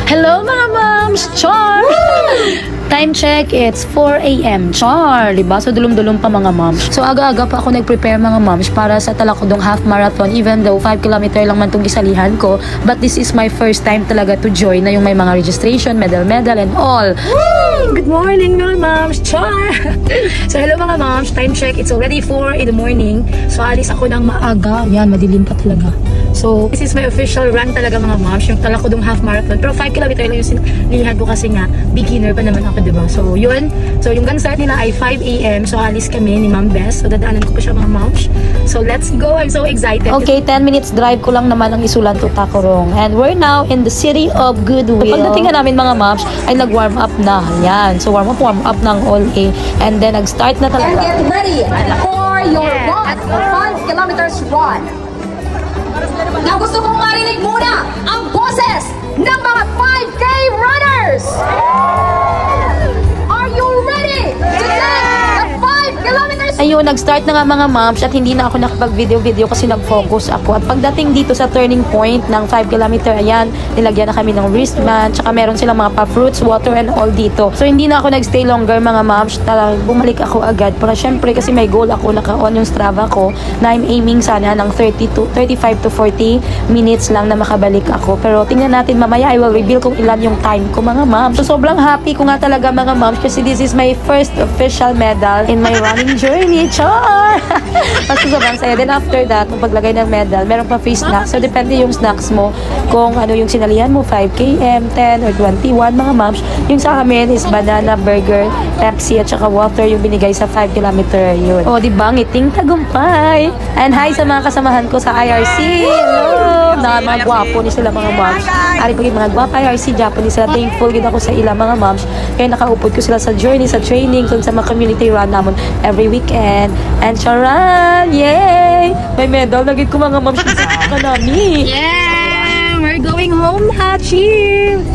Hello mga moms! Char! Time check, it's 4 a.m. Char! Diba? So, dulong-dulong pa mga moms. So, aga-aga pa ako nag-prepare mga moms para sa Talakudong half marathon, even though 5 kilometer lang man itong isalihan ko. But this is my first time talaga to join na yung may mga registration, medal, and all. Woo! Good morning mga moms! Char! So, hello mga moms. Time check, it's already 4 in the morning. So, alis ako ng maaga. Yan, madilim pa talaga. So, this is my official run talaga mga moms, yung Talakudong half marathon. Pero 5 kilometer lang yung sinilihan ko kasi nga, beginner pa naman ako, diba? So, yun. So, yung gun start nila ay 5 a.m. So, alis kami ni Ma'am Bess. So, dadaanan ko pa siya mga moms. So, let's go. I'm so excited. Okay, 10 minutes drive ko lang naman ang isulan to Tacorong. And we're now in the city of Goodwill. Pagdating namin mga moms, ay nag-warm up na. Yan. So, warm up ng all A. And then, nag-start na talaga. And get ready for your run, 5 kilometers run. Na gusto kong marinig muna ang boses ng mga 5K runners! Are you ready to take the 5 kilometers? Ayun, nag-start na nga mga moms at hindi na ako nakapag-video kasi nag-focus ako. At pagdating dito sa turning point ng 5 kilometer, ayan, nilagyan na kami ng wristband, tsaka meron silang mga pa-fruits, water and all dito. So, hindi na ako nag-stay longer mga moms. Bumalik ako agad. Para syempre kasi may goal ako, naka-on yung Strava ko, na I'm aiming sana ng 35 to 40 minutes lang na makabalik ako. Pero tingnan natin mamaya, I will reveal kung ilan yung time ko mga moms. So, sobrang happy ko nga talaga mga moms kasi this is my first official medal in my running journey. Char! Mas sobrang saya. Then after that, kung paglagay ng medal, meron pa free snacks. So, depende yung snacks mo kung ano yung sinalihan mo, 5 km, 10 or 21 mga moms. Yung sa amin is banana, burger, Pepsi at saka water yung binigay sa 5 kilometer yun. O, diba? Ngiting tagumpay! And hi sa mga kasamahan ko sa IRC! Hello! Na mga gwapo ni sila mga moms. Ari pagin mga gwapo IRC, Japanese sila. Thankful gid ako sa ilang mga moms. Kaya nakaupod ko sila sa journey, sa training, sa mga community run namon every weekend. And charan! Yay! May medal. Nagit ko mga moms sa kanami. Yeah! We're going home na. Chill!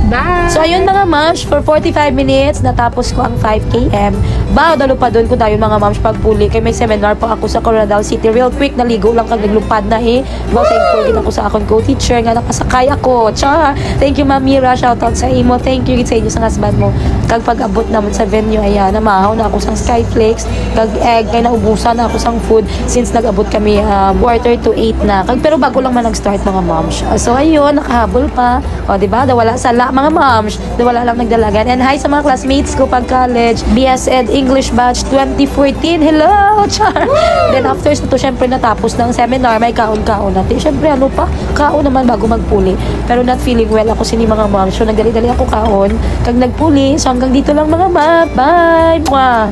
Bye! So, ayun mga moms, for 45 minutes, natapos ko ang 5 km. Dalo pa doon ko tayo mga moms pagpuli. Kaya may seminar pa ako sa Coronadal City. Real quick, naligo lang kag naglupad na thankful din ako sa akong co-teacher nga nakasakay ako. Cha! Thank you, Ma'am Mira. Shoutout sa imo. Thank you sa inyo sa husband mo. Kag pag-abot naman sa venue, ayan, namahaw na ako sang Skyflakes. Kag egg, kaya naubusan na ako sang food since nag-abot kami 7:45 na. Pero bago lang man nag-start mga moms. So, ayun, nakahabol pa. O, diba? Dawala sala mga moms. Dawala lang nagdalagan. And hi sa mga classmates ko pag-college. BS Ed English Batch 2014. Hello! Char! Then after ito, syempre natapos ng seminar, may kaon-kaon natin. Syempre, ano pa? Kaon naman bago magpuli. Pero not feeling well ako sini mga moms. So, nagdali-dali ako kaon. Kag nagpuli. So, hanggang dito lang mga moms. Bye! Mwah!